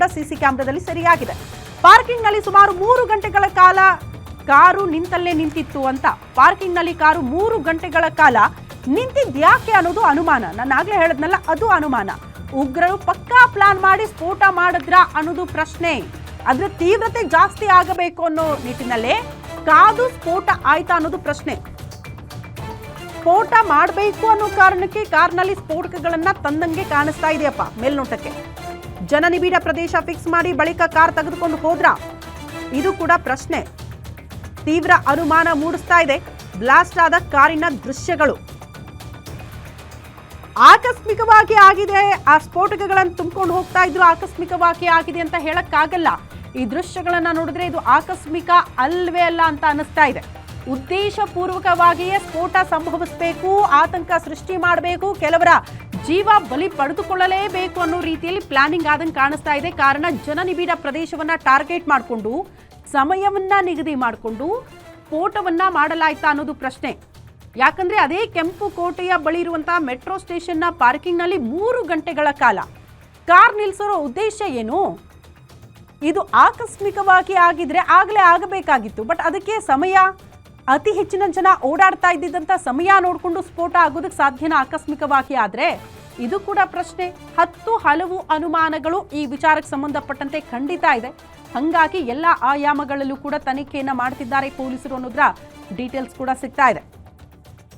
ಕೂಡ ಸಿಸಿ ಕ್ಯಾಮೆರಾದಲ್ಲಿ ಸೆರೆಯಾಗಿದೆ. ಪಾರ್ಕಿಂಗ್ನಲ್ಲಿ ಸುಮಾರು 3 ಗಂಟೆಗಳ ಕಾಲ ಕಾರು ನಿಂತಲ್ಲೇ ನಿಂತಿತ್ತು ಅಂತ. ಪಾರ್ಕಿಂಗ್ನಲ್ಲಿ ಕಾರು 3 ಗಂಟೆಗಳ ಕಾಲ ನಿಂತಿದ್ಯಾಕೆ ಅನ್ನೋದು ಅನುಮಾನ. ನಾನು ಆಗ್ಲೇ ಹೇಳಿದ್ನಲ್ಲ, ಅದು ಅನುಮಾನ. ಉಗ್ರರು ಪಕ್ಕಾ ಪ್ಲಾನ್ ಮಾಡಿ ಸ್ಫೋಟ ಮಾಡಿದ್ರ ಅನ್ನೋದು ಪ್ರಶ್ನೆ. ಅದ್ರ ತೀವ್ರತೆ ಜಾಸ್ತಿ ಆಗಬೇಕು ಅನ್ನೋ ನಿಟ್ಟಿನಲ್ಲೇ ಕಾದು ಸ್ಫೋಟ ಆಯ್ತಾ ಅನ್ನೋದು ಪ್ರಶ್ನೆ. ಸ್ಫೋಟ ಮಾಡಬೇಕು ಅನ್ನೋ ಕಾರಣಕ್ಕೆ ಕಾರ್ನಲ್ಲಿ ಸ್ಫೋಟಕಗಳನ್ನ ತಂದಂಗೆ ಕಾಣಿಸ್ತಾ ಇದೆಯಪ್ಪ ಮೇಲ್ನೋಟಕ್ಕೆ. ಜನನಿಬಿಡ ಪ್ರದೇಶ ಫಿಕ್ಸ್ ಮಾಡಿ ಬಳಿಕ ಕಾರ್ ತೆಗೆದುಕೊಂಡು ಹೋದ್ರ? ಇದು ಕೂಡ ಪ್ರಶ್ನೆ. ತೀವ್ರ ಅನುಮಾನ ಮೂಡಿಸ್ತಾ ಇದೆ ಬ್ಲಾಸ್ಟ್ ಆದ ಕಾರಿನ ದೃಶ್ಯಗಳು. ಆಕಸ್ಮಿಕವಾಗಿ ಆಗಿದೆ, ಆ ಸ್ಫೋಟಕಗಳನ್ನು ತುಂಬಿಕೊಂಡು ಹೋಗ್ತಾ ಇದ್ರು, ಆಕಸ್ಮಿಕವಾಗಿ ಆಗಿದೆ ಅಂತ ಹೇಳಕ್ಕಾಗಲ್ಲ. ಈ ದೃಶ್ಯಗಳನ್ನ ನೋಡಿದ್ರೆ ಇದು ಆಕಸ್ಮಿಕ ಅಲ್ವೇ ಅಲ್ಲ ಅಂತ ಅನಿಸ್ತಾ ಇದೆ. ಉದ್ದೇಶ ಪೂರ್ವಕವಾಗಿಯೇ ಸ್ಫೋಟ ಸಂಭವಿಸಬೇಕು, ಆತಂಕ ಸೃಷ್ಟಿ ಮಾಡಬೇಕು, ಕೆಲವರ ಜೀವ ಬಲಿ ಪಡೆದುಕೊಳ್ಳಲೇಬೇಕು ಅನ್ನೋ ರೀತಿಯಲ್ಲಿ ಪ್ಲಾನಿಂಗ್ ಆದಂಗೆ ಕಾಣಿಸ್ತಾ ಇದೆ. ಕಾರಣ ಜನನಿಬಿಡ ಪ್ರದೇಶವನ್ನ ಟಾರ್ಗೆಟ್ ಮಾಡಿಕೊಂಡು ಸಮಯವನ್ನ ನಿಗದಿ ಮಾಡಿಕೊಂಡು ಸ್ಫೋಟವನ್ನ ಮಾಡಲಾಯ್ತಾ ಅನ್ನೋದು ಪ್ರಶ್ನೆ. ಯಾಕಂದ್ರೆ ಅದೇ ಕೆಂಪು ಕೋಟೆಯ ಬಳಿ ಇರುವಂತಹ ಮೆಟ್ರೋ ಸ್ಟೇಷನ್ನ ಪಾರ್ಕಿಂಗ್ನಲ್ಲಿ 3 ಗಂಟೆಗಳ ಕಾಲ ಕಾರ್ ನಿಲ್ಲಿಸೋ ಉದ್ದೇಶ ಏನು? ಇದು ಆಕಸ್ಮಿಕವಾಗಿ ಆಗಿದ್ರೆ ಆಗಲೇ ಆಗಬೇಕಾಗಿತ್ತು. ಬಟ್ ಅದಕ್ಕೆ ಸಮಯ, ಅತಿ ಹೆಚ್ಚಿನ ಜನ ಓಡಾಡ್ತಾ ಇದ್ದಿದ್ದಂಥ ಸಮಯ ನೋಡಿಕೊಂಡು ಸ್ಫೋಟ ಆಗೋದಕ್ಕೆ ಸಾಧ್ಯನಾ ಆಕಸ್ಮಿಕವಾಗಿ ಆದ್ರೆ? ಇದು ಕೂಡ ಪ್ರಶ್ನೆ. ಹಲವು ಅನುಮಾನಗಳು ಈ ವಿಚಾರಕ್ಕೆ ಸಂಬಂಧಪಟ್ಟಂತೆ ಖಂಡಿತ ಇದೆ. ಹಂಗಾಗಿ ಎಲ್ಲ ಆಯಾಮಗಳಲ್ಲೂ ಕೂಡ ತನಿಖೆಯನ್ನ ಮಾಡ್ತಿದ್ದಾರೆ ಪೊಲೀಸರು ಅನ್ನೋದ್ರ ಡೀಟೇಲ್ಸ್ ಕೂಡ ಸಿಗ್ತಾ ಇದೆ.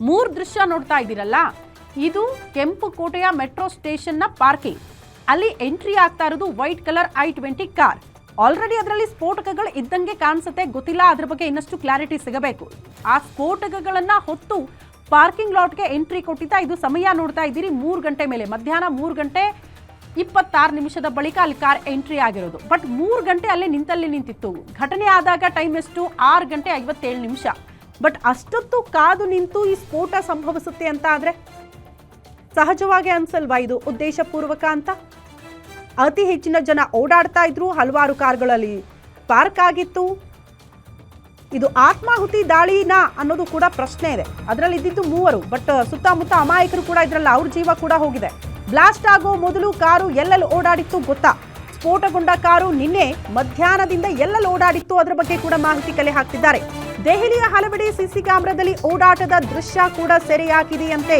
3 ದೃಶ್ಯ ನೋಡ್ತಾ ಇದ್ದೀರಲ್ಲ, ಇದು ಕೆಂಪು ಕೋಟೆಯ ಮೆಟ್ರೋ ಸ್ಟೇಷನ್ನ ಪಾರ್ಕಿಂಗ್. ಅಲ್ಲಿ ಎಂಟ್ರಿ ಆಗ್ತಾ ಇರೋದು white colour i20 car. Already ಅದರಲ್ಲಿ ಸ್ಫೋಟಕಗಳು ಇದ್ದಂಗೆ ಕಾಣಿಸುತ್ತೆ. ಗೊತ್ತಿಲ್ಲ, ಅದ್ರ ಬಗ್ಗೆ ಇನ್ನಷ್ಟು ಕ್ಲಾರಿಟಿ ಸಿಗಬೇಕು. ಆ ಸ್ಫೋಟಕಗಳನ್ನ ಹೊತ್ತು ಪಾರ್ಕಿಂಗ್ ಲಾಟ್ಗೆ ಎಂಟ್ರಿ ಕೊಟ್ಟಿದ್ದ. ಇದು ಸಮಯ ನೋಡ್ತಾ ಇದ್ದೀರಿ 3 ಗಂಟೆ ಮೇಲೆ, ಮಧ್ಯಾಹ್ನ 3 ಗಂಟೆ 26 ನಿಮಿಷದ ಬಳಿಕ ಅಲ್ಲಿ ಕಾರ್ ಎಂಟ್ರಿ ಆಗಿರೋದು. ಬಟ್ 3 ಗಂಟೆ ಅಲ್ಲೇ ನಿಂತಿತ್ತು. ಘಟನೆ ಆದಾಗ ಟೈಮ್ ಎಷ್ಟು? 6 ಗಂಟೆ 57 ನಿಮಿಷ. ಬಟ್ ಅಷ್ಟೊತ್ತು ಕಾದು ನಿಂತು ಈ ಸ್ಫೋಟ ಸಂಭವಿಸುತ್ತೆ ಅಂತ ಆದ್ರೆ ಸಹಜವಾಗಿ ಅನ್ಸಲ್ವಾ ಇದು ಉದ್ದೇಶ ಪೂರ್ವಕ ಅಂತ? ಅತಿ ಹೆಚ್ಚಿನ ಜನ ಓಡಾಡ್ತಾ ಇದ್ರು, ಹಲವಾರು ಕಾರ್ಗಳಲ್ಲಿ ಪಾರ್ಕ್ ಆಗಿತ್ತು. ಇದು ಆತ್ಮಾಹುತಿ ದಾಳಿನಾ ಅನ್ನೋದು ಕೂಡ ಪ್ರಶ್ನೆ ಇದೆ. ಅದರಲ್ಲಿ ಇದ್ದಿದ್ದು 3, ಬಟ್ ಸುತ್ತಮುತ್ತ ಅಮಾಯಕರು ಕೂಡ ಇದ್ರಲ್ಲ, ಅವ್ರ ಜೀವ ಕೂಡ ಹೋಗಿದೆ. ಬ್ಲಾಸ್ಟ್ ಆಗೋ ಮೊದಲು ಕಾರು ಎಲ್ಲೆಲ್ಲಿ ಓಡಾಡಿತ್ತು ಗೊತ್ತಾ? ಸ್ಫೋಟಗೊಂಡ ಕಾರು ನಿನ್ನೆ ಮಧ್ಯಾಹ್ನದಿಂದ ಎಲ್ಲೆಲ್ಲಿ ಓಡಾಡಿತ್ತು ಅದರ ಬಗ್ಗೆ ಕೂಡ ಮಾಹಿತಿ ಕಲೆ ಹಾಕ್ತಿದ್ದಾರೆ. ದೆಹಲಿಯ ಹಲವೆಡೆ ಸಿಸಿ ಕ್ಯಾಮೆರಾದಲ್ಲಿ ಓಡಾಟದ ದೃಶ್ಯ ಕೂಡ ಸೆರೆಯಾಗಿದೆಯಂತೆ.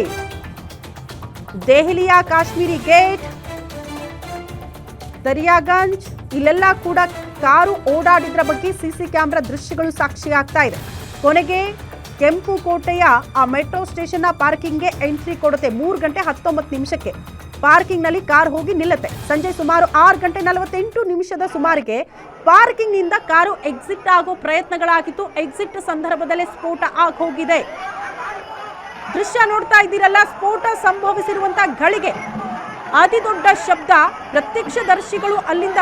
ದೆಹಲಿಯ ಕಾಶ್ಮೀರಿ ಗೇಟ್, ದರಿಯಾಗಂಜ್ ಇಲ್ಲೆಲ್ಲ ಕೂಡ ಕಾರು ಓಡಾಡಿದ್ರ ಬಗ್ಗೆ ಸಿಸಿ ಕ್ಯಾಮೆರಾ ದೃಶ್ಯಗಳು ಸಾಕ್ಷಿಯಾಗ್ತಾ ಇದೆ. ಕೊನೆಗೆ ಕೆಂಪು ಕೋಟೆಯ ಆ ಮೆಟ್ರೋ ಸ್ಟೇಷನ್ನ ಪಾರ್ಕಿಂಗ್ಗೆ ಎಂಟ್ರಿ ಕೊಡುತ್ತೆ. 3 ಗಂಟೆ 19 ನಿಮಿಷಕ್ಕೆ ಪಾರ್ಕಿಂಗ್ನಲ್ಲಿ ಕಾರ್ ಹೋಗಿ ನಿಲ್ಲುತ್ತೆ. ಸಂಜೆ ಸುಮಾರು 6 ಗಂಟೆ 48 ನಿಮಿಷದ ಸುಮಾರಿಗೆ ಪಾರ್ಕಿಂಗ್ನಿಂದ ಕಾರು ಎಕ್ಸಿಟ್ ಆಗೋ ಪ್ರಯತ್ನಗಳಾಗಿತ್ತು. ಎಕ್ಸಿಟ್ ಸಂದರ್ಭದಲ್ಲೇ ಸ್ಫೋಟ ಆಗಿ ಹೋಗಿದೆ. ದೃಶ್ಯ ನೋಡ್ತಾ ಇದ್ದೀರಲ್ಲ, ಸ್ಫೋಟ ಸಂಭವಿಸಿರುವಂತ ಗಳಿಗೆ ಅತಿ ದೊಡ್ಡ ಶಬ್ದ. ಪ್ರತ್ಯಕ್ಷದರ್ಶಿಗಳು ಅಲ್ಲಿಂದ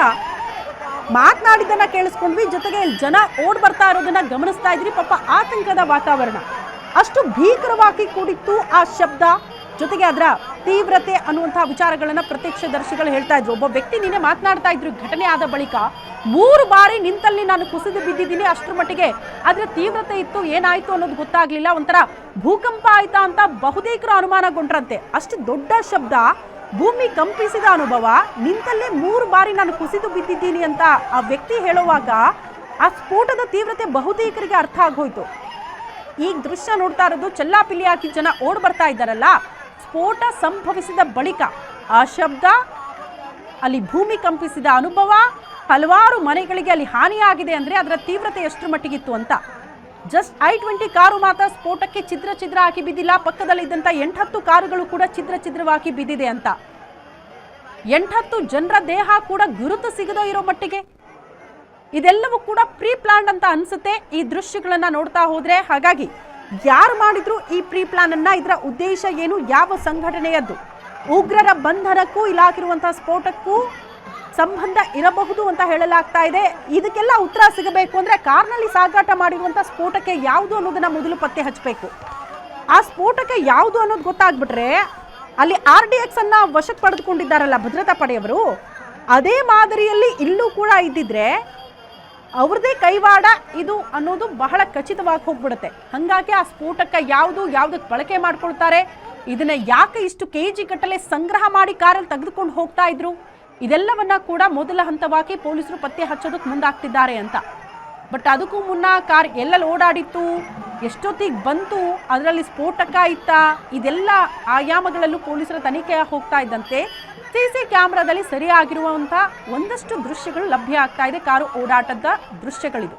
ಮಾತನಾಡಿದ್ದನ್ನ ಕೇಳಿಸ್ಕೊಂಡ್ವಿ. ಜೊತೆಗೆ ಜನ ಓಡ್ ಬರ್ತಾ ಇರೋದನ್ನ ಗಮನಿಸ್ತಾ ಇದ್ರಿ. ಪಾಪ ಆತಂಕದ ವಾತಾವರಣ, ಅಷ್ಟು ಭೀಕರವಾಗಿ ಕೂಡಿತ್ತು ಆ ಶಬ್ದ. ಜೊತೆಗೆ ಅದರ ತೀವ್ರತೆ ಅನ್ನುವಂತಹ ವಿಚಾರಗಳನ್ನ ಪ್ರತ್ಯಕ್ಷದರ್ಶಿಗಳು ಹೇಳ್ತಾ ಇದ್ರು. ಒಬ್ಬ ವ್ಯಕ್ತಿ ನಿನ್ನೆ ಮಾತನಾಡ್ತಾ ಇದ್ರು, ಘಟನೆ ಆದ ಬಳಿಕ 3 ಬಾರಿ ನಿಂತಲ್ಲಿ ನಾನು ಕುಸಿದು ಬಿದ್ದಿದ್ದೀನಿ, ಅಷ್ಟರ ಮಟ್ಟಿಗೆ ಅದರ ತೀವ್ರತೆ ಇತ್ತು, ಏನಾಯ್ತು ಅನ್ನೋದು ಗೊತ್ತಾಗ್ಲಿಲ್ಲ, ಒಂಥರ ಭೂಕಂಪ ಆಯ್ತಾ ಅಂತ ಬಹುತೇಕರು ಅನುಮಾನಗೊಂಡ್ರಂತೆ. ಅಷ್ಟು ದೊಡ್ಡ ಶಬ್ದ, ಭೂಮಿ ಕಂಪಿಸಿದ ಅನುಭವ, ನಿಂತಲ್ಲೇ 3 ಬಾರಿ ನಾನು ಕುಸಿದು ಬಿದ್ದಿದ್ದೀನಿ ಅಂತ ಆ ವ್ಯಕ್ತಿ ಹೇಳುವಾಗ ಆ ಸ್ಫೋಟದ ತೀವ್ರತೆ ಬಹುತೇಕರಿಗೆ ಅರ್ಥ ಆಗೋಯ್ತು. ಈ ದೃಶ್ಯ ನೋಡ್ತಾ ಇರೋದು ಚೆಲ್ಲಾಪಿಲ್ಲಿಯಾಗಿ ಜನ ಓಡ್ ಬರ್ತಾ ಇದ್ದಾರಲ್ಲ, ಸ್ಫೋಟ ಸಂಭವಿಸಿದ ಬಳಿಕ ಆ ಶಬ್ದ, ಅಲ್ಲಿ ಭೂಮಿ ಕಂಪಿಸಿದ ಅನುಭವ, ಹಲವಾರು ಮನೆಗಳಿಗೆ ಅಲ್ಲಿ ಹಾನಿಯಾಗಿದೆ ಅಂದ್ರೆ ಅದರ ತೀವ್ರತೆ ಎಷ್ಟರ ಮಟ್ಟಿಗಿತ್ತು ಅಂತ. ಜಸ್ಟ್ i20 ಕಾರು ಮಾತ್ರ ಸ್ಫೋಟಕ್ಕೆ ಛಿದ್ರ ಹಾಕಿ ಬಿದ್ದಿಲ್ಲ, ಪಕ್ಕದಲ್ಲಿದ್ದಂಥ 8-10 ಕಾರುಗಳು ಕೂಡ ಛಿದ್ರವಾಗಿ ಬಿದ್ದಿದೆ ಅಂತ. 8-10 ಜನರ ದೇಹ ಕೂಡ ಗುರುತು ಸಿಗದೇ ಇರೋ ಮಟ್ಟಿಗೆ ಇದೆಲ್ಲವೂ ಕೂಡ ಪ್ರೀ ಪ್ಲಾನ್ ಅಂತ ಅನ್ಸುತ್ತೆ ಈ ದೃಶ್ಯಗಳನ್ನ ನೋಡ್ತಾ ಹೋದ್ರೆ. ಹಾಗಾಗಿ ಯಾರು ಮಾಡಿದ್ರು ಈ ಪ್ರೀ ಪ್ಲಾನ್ ಅನ್ನ, ಇದರ ಉದ್ದೇಶ ಏನು, ಯಾವ ಸಂಘಟನೆಯದ್ದು, ಉಗ್ರರ ಬಂಧನಕ್ಕೂ ಇಲಾಗಿರುವಂತಹ ಸ್ಫೋಟಕ್ಕೂ ಸಂಬಂಧ ಇರಬಹುದು ಅಂತ ಹೇಳಲಾಗ್ತಾ ಇದೆ. ಇದಕ್ಕೆಲ್ಲ ಉತ್ತರ ಸಿಗಬೇಕು ಅಂದ್ರೆ ಕಾರ್ನಲ್ಲಿ ಸಾಗಾಟ ಮಾಡಿರುವಂತಹ ಸ್ಫೋಟಕ್ಕೆ ಯಾವುದು ಅನ್ನೋದನ್ನ ಮೊದಲು ಪತ್ತೆ ಹಚ್ಚಬೇಕು. ಆ ಸ್ಫೋಟಕ್ಕೆ ಯಾವುದು ಅನ್ನೋದು ಗೊತ್ತಾಗ್ಬಿಟ್ರೆ ಅಲ್ಲಿ RDX ಅನ್ನ ವಶಕ್ಕೆ ಪಡೆದುಕೊಂಡಿದ್ದಾರಲ್ಲ ಭದ್ರತಾ ಪಡೆಯವರು, ಅದೇ ಮಾದರಿಯಲ್ಲಿ ಇಲ್ಲೂ ಕೂಡ ಇದ್ದಿದ್ರೆ ಅವ್ರದೇ ಕೈವಾಡ ಇದು ಅನ್ನೋದು ಬಹಳ ಖಚಿತವಾಗಿ ಹೋಗ್ಬಿಡುತ್ತೆ. ಹಂಗಾಗಿ ಆ ಸ್ಫೋಟಕ್ಕೆ ಯಾವುದಕ್ಕೆ ಬಳಕೆ ಮಾಡ್ಕೊಳ್ತಾರೆ, ಇದನ್ನ ಯಾಕೆ ಇಷ್ಟು KG ಗಟ್ಟಲೆ ಸಂಗ್ರಹ ಮಾಡಿ ಕಾರಲ್ಲಿ ತೆಗೆದುಕೊಂಡು ಹೋಗ್ತಾ ಇದ್ರು, ಇದೆಲ್ಲವನ್ನ ಕೂಡ ಮೊದಲ ಹಂತವಾಗಿ ಪೊಲೀಸರು ಪತ್ತೆ ಹಚ್ಚೋದಕ್ಕೆ ಮುಂದಾಗ್ತಿದ್ದಾರೆ ಅಂತ. ಬಟ್ ಅದಕ್ಕೂ ಮುನ್ನ ಕಾರ್ ಎಲ್ಲೆಲ್ಲಿ ಓಡಾಡಿತ್ತು, ಎಷ್ಟೊತ್ತಿಗೆ ಬಂತು, ಅದರಲ್ಲಿ ಸ್ಫೋಟಕ ಇತ್ತಾ, ಇದೆಲ್ಲ ಆಯಾಮಗಳಲ್ಲೂ ಪೊಲೀಸರ ತನಿಖೆ ಹೋಗ್ತಾ ಇದ್ದಂತೆ ಸಿಸಿ ಕ್ಯಾಮ್ರಾದಲ್ಲಿ ಸರಿಯಾಗಿರುವಂಥ ಒಂದಷ್ಟು ದೃಶ್ಯಗಳು ಲಭ್ಯ ಆಗ್ತಾ ಇದೆ. ಕಾರು ಓಡಾಟದ ದೃಶ್ಯಗಳಿದು.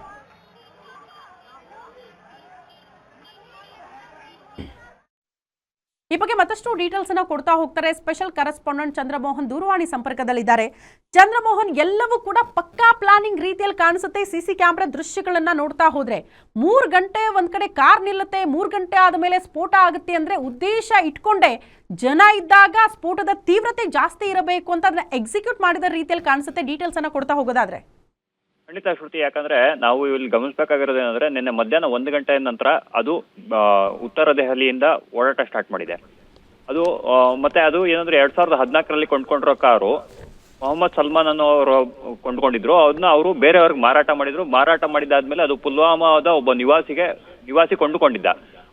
ಈ ಬಗ್ಗೆ ಮತ್ತಷ್ಟು ಡೀಟೇಲ್ಸ್ ಅನ್ನ ಕೊಡ್ತಾ ಹೋಗ್ತಾರೆ ಸ್ಪೆಷಲ್ ಕರೆಸ್ಪಾಂಡೆಂಟ್ ಚಂದ್ರಮೋಹನ್ ದೂರವಾಣಿ ಸಂಪರ್ಕದಲ್ಲಿದ್ದಾರೆ. ಚಂದ್ರಮೋಹನ್, ಎಲ್ಲವೂ ಕೂಡ ಪಕ್ಕಾ ಪ್ಲಾನಿಂಗ್ ರೀತಿಯಲ್ಲಿ ಕಾಣಿಸುತ್ತೆ. ಸಿಸಿ ಕ್ಯಾಮ್ರಾ ದೃಶ್ಯಗಳನ್ನ ನೋಡ್ತಾ ಹೋದ್ರೆ 3 ಗಂಟೆ ಒಂದ್ ಕಡೆ ಕಾರ್ ನಿಲ್ಲುತ್ತೆ, 3 ಗಂಟೆ ಆದ್ಮೇಲೆ ಸ್ಫೋಟ ಆಗುತ್ತೆ ಅಂದ್ರೆ ಉದ್ದೇಶ ಇಟ್ಕೊಂಡೆ ಜನ ಇದ್ದಾಗ ಸ್ಫೋಟದ ತೀವ್ರತೆ ಜಾಸ್ತಿ ಇರಬೇಕು ಅಂತ ಅದನ್ನ ಎಕ್ಸಿಕ್ಯೂಟ್ ಮಾಡಿದ ರೀತಿಯಲ್ಲಿ ಕಾಣಿಸುತ್ತೆ. ಡೀಟೇಲ್ಸ್ ಅನ್ನ ಕೊಡ್ತಾ ಹೋಗೋದಾದ್ರೆ. ಖಂಡಿತ ಶ್ರುತಿ, ಯಾಕಂದ್ರೆ ನಾವು ಇಲ್ಲಿ ಗಮನಿಸಬೇಕಾಗಿರೋದು ಏನಂದ್ರೆ ನಿನ್ನೆ ಮಧ್ಯಾಹ್ನ 1 ಗಂಟೆಯ ನಂತರ ಅದು ಉತ್ತರ ದೆಹಲಿಯಿಂದ ಓಡಾಟ ಸ್ಟಾರ್ಟ್ ಮಾಡಿದೆ. ಅದು ಮತ್ತೆ ಅದು ಏನಂದ್ರೆ 2014ರಲ್ಲಿ ಕೊಂಡ್ಕೊಂಡಿರೋ ಕಾರು ಮೊಹಮ್ಮದ್ ಸಲ್ಮಾನ್ ಅನ್ನೋ ಅವರು ಕೊಂಡ್ಕೊಂಡಿದ್ರು. ಅದನ್ನ ಅವರು ಬೇರೆಯವ್ರಿಗೆ ಮಾರಾಟ ಮಾಡಿದ್ರು. ಮಾರಾಟ ಮಾಡಿದಾದ್ಮೇಲೆ ಅದು ಪುಲ್ವಾಮಾದ ಒಬ್ಬ ನಿವಾಸಿ ಕೊಂಡುಕೊಂಡಿದ್ದ.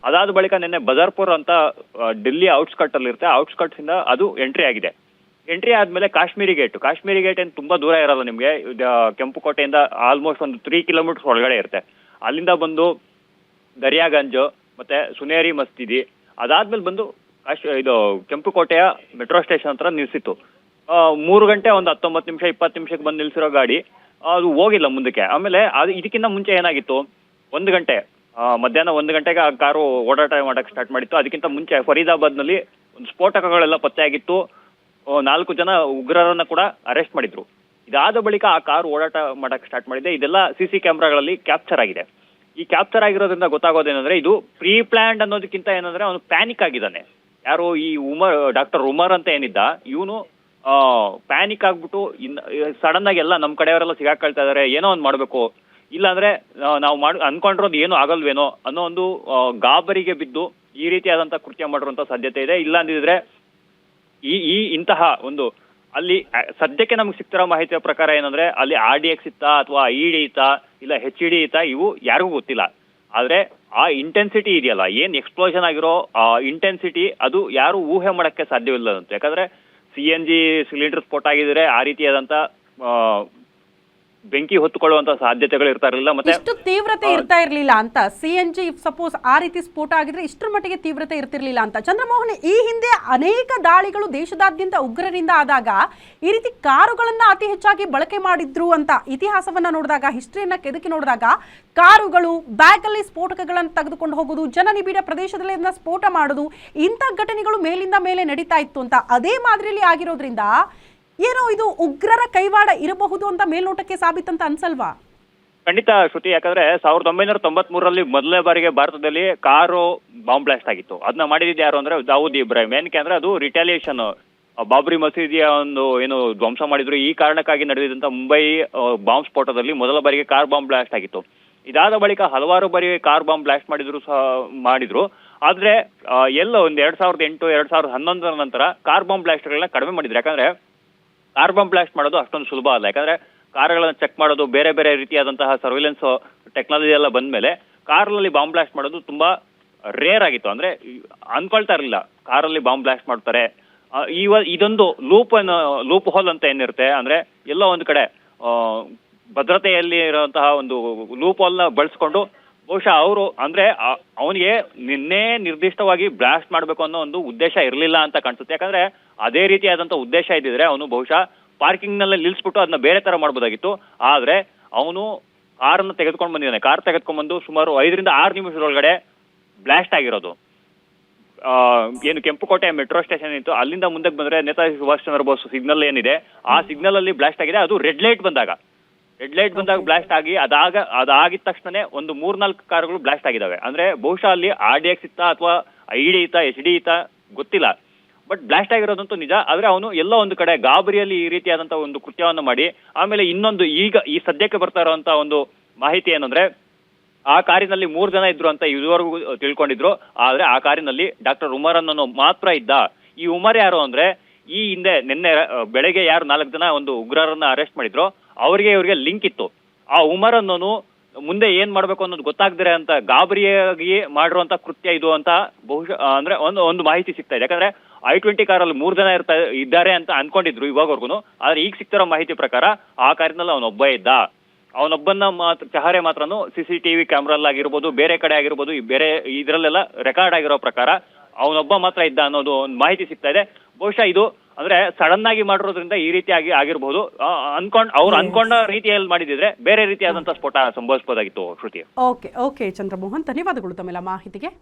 ಅದಾದ ಬಳಿಕ ನಿನ್ನೆ ಬಜಾರ್ಪುರ್ ಅಂತ ಡೆಲ್ಲಿ ಔಟ್ಸ್ಕಟ್ ಅಲ್ಲಿ ಇರುತ್ತೆ, ಔಟ್ಸ್ಕಟ್ಸ್ ಇಂದ ಅದು ಎಂಟ್ರಿ ಆಗಿದೆ. ಎಂಟ್ರಿ ಆದ್ಮೇಲೆ ಕಾಶ್ಮೀರಿ ಗೇಟ್ ಏನು ತುಂಬಾ ದೂರ ಇರಲ್ಲ ನಿಮ್ಗೆ, ಕೆಂಪುಕೋಟೆಯಿಂದ ಆಲ್ಮೋಸ್ಟ್ ಒಂದು 3 ಕಿಲೋಮೀಟರ್ ಒಳಗಡೆ ಇರುತ್ತೆ. ಅಲ್ಲಿಂದ ಬಂದು ದರ್ಯಾಗಂಜ್ ಮತ್ತೆ ಸುನೇರಿ ಮಸ್ತಿದಿ, ಅದಾದ್ಮೇಲೆ ಬಂದು ಇದು ಕೆಂಪುಕೋಟೆಯ ಮೆಟ್ರೋ ಸ್ಟೇಷನ್ ಹತ್ರ ನಿಲ್ಸಿತ್ತು. 3 ಗಂಟೆ ಒಂದು 19 ನಿಮಿಷ 20 ನಿಮಿಷಕ್ಕೆ ಬಂದು ನಿಲ್ಸಿರೋ ಗಾಡಿ ಅದು ಹೋಗಿಲ್ಲ ಮುಂದಕ್ಕೆ. ಆಮೇಲೆ ಅದು ಇದಕ್ಕಿಂತ ಮುಂಚೆ ಏನಾಗಿತ್ತು, 1 ಗಂಟೆ ಮಧ್ಯಾಹ್ನ 1 ಗಂಟೆಗೆ ಆ ಕಾರು ಓಡಾಟ ಮಾಡಕ್ಕೆ ಸ್ಟಾರ್ಟ್ ಮಾಡಿತ್ತು. ಅದಕ್ಕಿಂತ ಮುಂಚೆ ಫರೀದಾಬಾದ್ನಲ್ಲಿ ಒಂದು ಸ್ಫೋಟಕಗಳೆಲ್ಲ ಪತ್ತೆ ಆಗಿತ್ತು. 4 ಜನ ಉಗ್ರರನ್ನ ಕೂಡ ಅರೆಸ್ಟ್ ಮಾಡಿದ್ರು. ಇದಾದ ಬಳಿಕ ಆ ಕಾರು ಓಡಾಟ ಮಾಡಕ್ಕೆ ಸ್ಟಾರ್ಟ್ ಮಾಡಿದೆ. ಇದೆಲ್ಲ ಸಿಸಿ ಕ್ಯಾಮ್ರಾಗಳಲ್ಲಿ ಕ್ಯಾಪ್ಚರ್ ಆಗಿದೆ. ಈ ಕ್ಯಾಪ್ಚರ್ ಆಗಿರೋದ್ರಿಂದ ಗೊತ್ತಾಗೋದೇನಂದ್ರೆ ಇದು ಪ್ರೀ ಪ್ಲಾನ್ಡ್ ಅನ್ನೋದಕ್ಕಿಂತ ಏನಂದ್ರೆ ಅವನು ಪ್ಯಾನಿಕ್ ಆಗಿದ್ದಾನೆ. ಯಾರು ಈ ಡಾಕ್ಟರ್ ಉಮರ್ ಅಂತ ಏನಿದ್ದ, ಇವನು ಪ್ಯಾನಿಕ್ ಆಗ್ಬಿಟ್ಟು ಸಡನ್ ಆಗಿ ಎಲ್ಲ ನಮ್ಮ ಕಡೆಯವರೆಲ್ಲ ಸಿಗಾಕೊಳ್ತಾ ಇದಾರೆ, ಏನೋ ಒಂದು ಮಾಡ್ಬೇಕು, ಇಲ್ಲಾಂದ್ರೆ ನಾವು ಅನ್ಕೊಂಡಿರೋದು ಏನು ಆಗಲ್ವೇನೋ ಅನ್ನೋ ಒಂದು ಗಾಬರಿಗೆ ಬಿದ್ದು ಈ ರೀತಿಯಾದಂತ ಕೃತ್ಯ ಮಾಡಿರುವಂತ ಸಾಧ್ಯತೆ ಇದೆ. ಇಲ್ಲ ಅಂದಿದ್ರೆ ಈ ಇಂತಹ ಒಂದು ಅಲ್ಲಿ ಸದ್ಯಕ್ಕೆ ನಮ್ಗೆ ಸಿಗ್ತಿರೋ ಮಾಹಿತಿಯ ಪ್ರಕಾರ ಏನಂದ್ರೆ ಅಲ್ಲಿ RDX ಇತ್ತಾ ಅಥವಾ IED ಇತ್ತಾ ಇಲ್ಲ HED ಇತ್ತಾ ಇವು ಯಾರಿಗೂ ಗೊತ್ತಿಲ್ಲ. ಆದ್ರೆ ಆ ಇಂಟೆನ್ಸಿಟಿ ಇದೆಯಲ್ಲ, ಏನ್ ಎಕ್ಸ್ಪ್ಲೋಷನ್ ಆಗಿರೋ ಆ ಇಂಟೆನ್ಸಿಟಿ ಅದು ಯಾರು ಊಹೆ ಮಾಡಕ್ಕೆ ಸಾಧ್ಯವಿಲ್ಲದಂತೆ. ಯಾಕಂದ್ರೆ CNG ಸಿಲಿಂಡರ್ ಸ್ಫೋಟ ಆಗಿದ್ರೆ ಆ ರೀತಿಯಾದಂತ ಬೆಂಕಿ ಹೊತ್ತುಕೊಳ್ಳುವಂತ ಸಾಧ್ಯತೆಗಳು ಇರ್ತಾ ಇರಲಿಲ್ಲ. ಮತ್ತೆ ಇಷ್ಟು ತೀವ್ರತೆ ಇರ್ತಾ ಇರ್ಲಿಲ್ಲ ಅಂತ. CNG ಸಪೋಸ್ ಆ ರೀತಿ ಸ್ಫೋಟ ಆಗಿದ್ರೆ ಇಷ್ಟರ ಮಟ್ಟಿಗೆ ತೀವ್ರತೆ ಇರ್ತಿರ್ಲಿಲ್ಲ ಅಂತ. ಚಂದ್ರಮೋಹನ್, ಈ ಹಿಂದೆ ಅನೇಕ ದಾಳಿಗಳು ದೇಶದಾದ್ಯಂತ ಉಗ್ರರಿಂದ ಆದಾಗ ಈ ರೀತಿ ಕಾರುಗಳನ್ನ ಅತಿ ಹೆಚ್ಚಾಗಿ ಬಳಕೆ ಮಾಡಿದ್ರು ಅಂತ ಇತಿಹಾಸವನ್ನ ನೋಡಿದಾಗ, ಹಿಸ್ಟ್ರಿಯನ್ನ ಕೆದಕಿ ನೋಡಿದಾಗ ಕಾರುಗಳು, ಬ್ಯಾಗ್ ಅಲ್ಲಿ ಸ್ಫೋಟಕಗಳನ್ನು ತೆಗೆದುಕೊಂಡು ಹೋಗುದು, ಜನನಿಬಿಡ ಪ್ರದೇಶದಲ್ಲಿ ಅದನ್ನ ಸ್ಫೋಟ ಮಾಡುದು, ಇಂಥ ಘಟನೆಗಳು ಮೇಲಿಂದ ಮೇಲೆ ನಡೀತಾ ಇತ್ತು ಅಂತ. ಅದೇ ಮಾದರಿಯಲ್ಲಿ ಆಗಿರೋದ್ರಿಂದ ಏನೋ ಇದು ಉಗ್ರರ ಕೈವಾಡ ಇರಬಹುದು ಅಂತ ಮೇಲ್ನೋಟಕ್ಕೆ ಸಾಬೀತಂತ ಅನ್ಸಲ್ವಾ? ಖಂಡಿತ ಶ್ರುತಿ, ಯಾಕಂದ್ರೆ 1993ರಲ್ಲಿ ಮೊದಲನೇ ಬಾರಿಗೆ ಭಾರತದಲ್ಲಿ ಕಾರು ಬಾಂಬ್ ಬ್ಲಾಸ್ಟ್ ಆಗಿತ್ತು. ಅದನ್ನ ಮಾಡಿದ್ದು ಯಾರು ಅಂದ್ರೆ ದಾವೂದ್ ಇಬ್ರಾಹಿಂ. ಏನಕ್ಕೆ ಅಂದ್ರೆ ಅದು ರಿಟಾಲಿಯೇಷನ್, ಬಾಬ್ರಿ ಮಸೀದಿಯ ಒಂದು ಏನು ಧ್ವಂಸ ಮಾಡಿದ್ರು ಈ ಕಾರಣಕ್ಕಾಗಿ ನಡೆದಿದ್ದಂತ ಮುಂಬೈ ಬಾಂಬ್ ಸ್ಫೋಟದಲ್ಲಿ ಮೊದಲ ಬಾರಿಗೆ ಕಾರ್ ಬಾಂಬ್ ಬ್ಲಾಸ್ಟ್ ಆಗಿತ್ತು. ಇದಾದ ಬಳಿಕ ಹಲವಾರು ಬಾರಿ ಕಾರ್ ಬಾಂಬ್ ಬ್ಲಾಸ್ಟ್ ಮಾಡಿದ್ರು. ಆದ್ರೆ ಎಲ್ಲ ಒಂದು 2008 2011ರ ನಂತರ ಕಾರ್ ಬಾಂಬ್ ಬ್ಲಾಸ್ಟ್ಗಳನ್ನ ಕಡಿಮೆ ಮಾಡಿದ್ರು. ಯಾಕಂದ್ರೆ ಕಾರ್ ಬಾಂಬ್ ಬ್ಲಾಸ್ಟ್ ಮಾಡೋದು ಅಷ್ಟೊಂದು ಸುಲಭ ಅಲ್ಲ. ಯಾಕಂದ್ರೆ ಕಾರ್ಗಳನ್ನ ಚೆಕ್ ಮಾಡೋದು, ಬೇರೆ ಬೇರೆ ರೀತಿಯಾದಂತಹ ಸರ್ವಿಲೆನ್ಸ್ ಟೆಕ್ನಾಲಜಿ ಎಲ್ಲ ಬಂದ್ಮೇಲೆ ಕಾರಲ್ಲಿ ಬಾಂಬ್ ಬ್ಲಾಸ್ಟ್ ಮಾಡೋದು ತುಂಬಾ ರೇರ್ ಆಗಿತ್ತು. ಅಂದ್ರೆ ಅನ್ಕೊಳ್ತಾ ಇರಲಿಲ್ಲ ಕಾರಲ್ಲಿ ಬಾಂಬ್ ಬ್ಲಾಸ್ಟ್ ಮಾಡ್ತಾರೆ. ಇದೊಂದು ಲೂಪ್ ಹೋಲ್ ಅಂತ ಏನಿರುತ್ತೆ, ಅಂದ್ರೆ ಎಲ್ಲೋ ಒಂದು ಕಡೆ ಭದ್ರತೆಯಲ್ಲಿ ಇರುವಂತಹ ಒಂದು ಲೂಪ್ ಹೋಲ್ ನ ಬಳಸ್ಕೊಂಡು ಬಹುಶಃ ಅವರು ಅಂದ್ರೆ ಅವನಿಗೆ ನಿನ್ನೆ ನಿರ್ದಿಷ್ಟವಾಗಿ ಬ್ಲಾಸ್ಟ್ ಮಾಡ್ಬೇಕು ಅನ್ನೋ ಒಂದು ಉದ್ದೇಶ ಇರಲಿಲ್ಲ ಅಂತ ಕಾಣಿಸುತ್ತೆ. ಯಾಕಂದ್ರೆ ಅದೇ ರೀತಿಯಾದಂತ ಉದ್ದೇಶ ಇದ್ದಿದ್ರೆ ಅವನು ಬಹುಶಃ ಪಾರ್ಕಿಂಗ್ ನಲ್ಲೇ ನಿಲ್ಸ್ಬಿಟ್ಟು ಅದನ್ನ ಬೇರೆ ತರ ಮಾಡ್ಬೋದಾಗಿತ್ತು. ಆದ್ರೆ ಅವನು ಕಾರನ್ನ ತೆಗೆದುಕೊಂಡು ಬಂದಿದ್ದಾನೆ. ಕಾರ್ ತೆಗೆದುಕೊಂಡ್ಬಂದು ಸುಮಾರು 5 ರಿಂದ 6 ನಿಮಿಷದೊಳಗಡೆ ಬ್ಲಾಸ್ಟ್ ಆಗಿರೋದು. ಏನು ಕೆಂಪುಕೋಟೆ ಮೆಟ್ರೋ ಸ್ಟೇಷನ್ ಇತ್ತು, ಅಲ್ಲಿಂದ ಮುಂದಕ್ಕೆ ಬಂದ್ರೆ ನೇತಾಜಿ ಸುಭಾಷ್ ಚಂದ್ರ ಬೋಸ್ ಸಿಗ್ನಲ್ ಏನಿದೆ ಆ ಸಿಗ್ನಲ್ ಅಲ್ಲಿ ಬ್ಲಾಸ್ಟ್ ಆಗಿದೆ. ಅದು ರೆಡ್ ಲೈಟ್ ಬಂದಾಗ ಬ್ಲಾಸ್ಟ್ ಆಗಿ ಅದಾಗಿದ ತಕ್ಷಣ ಒಂದು 3-4 ಕಾರುಗಳು ಬ್ಲಾಸ್ಟ್ ಆಗಿದಾವೆ. ಅಂದ್ರೆ ಬಹುಶಃ ಅಲ್ಲಿ RDX ಇತ್ತಾ ಅಥವಾ IED ಇತ್ತಾ HED ಇತ್ತಾ ಗೊತ್ತಿಲ್ಲ, ಬಟ್ ಬ್ಲಾಸ್ಟ್ ಆಗಿರೋದಂತೂ ನಿಜ. ಆದ್ರೆ ಅವನು ಎಲ್ಲೋ ಒಂದು ಕಡೆ ಗಾಬರಿಯಲ್ಲಿ ಈ ರೀತಿಯಾದಂತಹ ಒಂದು ಕೃತ್ಯವನ್ನು ಮಾಡಿ, ಆಮೇಲೆ ಇನ್ನೊಂದು ಈಗ ಈ ಸದ್ಯಕ್ಕೆ ಬರ್ತಾ ಇರುವಂತ ಒಂದು ಮಾಹಿತಿ ಏನಂದ್ರೆ ಆ ಕಾರಿನಲ್ಲಿ 3 ಜನ ಇದ್ರು ಅಂತ ಇದುವರೆಗೂ ತಿಳ್ಕೊಂಡಿದ್ರು. ಆದ್ರೆ ಆ ಕಾರಿನಲ್ಲಿ ಡಾಕ್ಟರ್ ಉಮರ್ ಅನ್ನೋ ಮಾತ್ರ ಇದ್ದ. ಈ ಉಮರ್ ಯಾರು ಅಂದ್ರೆ ಈ ಹಿಂದೆ ನಿನ್ನೆ ಬೆಳಗ್ಗೆ ಯಾರು 4 ಜನ ಒಂದು ಉಗ್ರರನ್ನ ಅರೆಸ್ಟ್ ಮಾಡಿದ್ರು ಇವ್ರಿಗೆ ಲಿಂಕ್ ಇತ್ತು. ಆ ಉಮರ್ ಅನ್ನೋನು ಮುಂದೆ ಏನ್ ಮಾಡ್ಬೇಕು ಅನ್ನೋದು ಗೊತ್ತಾಗ್ದಿರ ಅಂತ ಗಾಬರಿಯಾಗಿ ಮಾಡಿರುವಂತ ಕೃತ್ಯ ಇದು ಅಂತ ಬಹುಶಃ ಅಂದ್ರೆ ಒಂದು ಮಾಹಿತಿ ಸಿಗ್ತಾ ಇದೆ. ಯಾಕಂದ್ರೆ I-20 ಕಾರಲ್ಲಿ 3 ಜನ ಇದ್ದಾರೆ ಅಂತ ಅನ್ಕೊಂಡಿದ್ರು ಇವಾಗವರೆಗೂ. ಆದ್ರೆ ಈಗ ಸಿಗ್ತಿರೋ ಮಾಹಿತಿ ಪ್ರಕಾರ ಆ ಕಾರಿನಲ್ಲಿ ಅವನೊಬ್ಬ ಇದ್ದ. ಅವನೊಬ್ಬನ ಮಾತ್ರ ಚಹರೆ ಮಾತ್ರನು CCTV ಕ್ಯಾಮ್ರಲ್ಲಾಗಿರ್ಬೋದು, ಬೇರೆ ಕಡೆ ಆಗಿರ್ಬೋದು, ಬೇರೆ ಇದರಲ್ಲೆಲ್ಲ ರೆಕಾರ್ಡ್ ಆಗಿರೋ ಪ್ರಕಾರ ಅವನೊಬ್ಬ ಮಾತ್ರ ಇದ್ದ ಅನ್ನೋದು ಒಂದು ಮಾಹಿತಿ ಸಿಗ್ತಾ ಇದೆ. ಬಹುಶಃ ಇದು ಅಂದ್ರೆ ಸಡನ್ ಆಗಿ ಮಾಡಿರೋದ್ರಿಂದ ಈ ರೀತಿಯಾಗಿ ಆಗಿರಬಹುದು. ಅವ್ರು ಅನ್ಕೊಂಡ ರೀತಿಯಲ್ಲಿ ಮಾಡಿದಿದ್ರೆ ಬೇರೆ ರೀತಿಯಾದಂತಹ ಸ್ಫೋಟ ಸಂಭವಿಸಬಹುದಾಗಿತ್ತು ಶ್ರುತಿ. ಓಕೆ ಚಂದ್ರಮೋಹನ್, ಧನ್ಯವಾದಗಳು ತಮ್ಮೆಲ್ಲ ಮಾಹಿತಿಗೆ.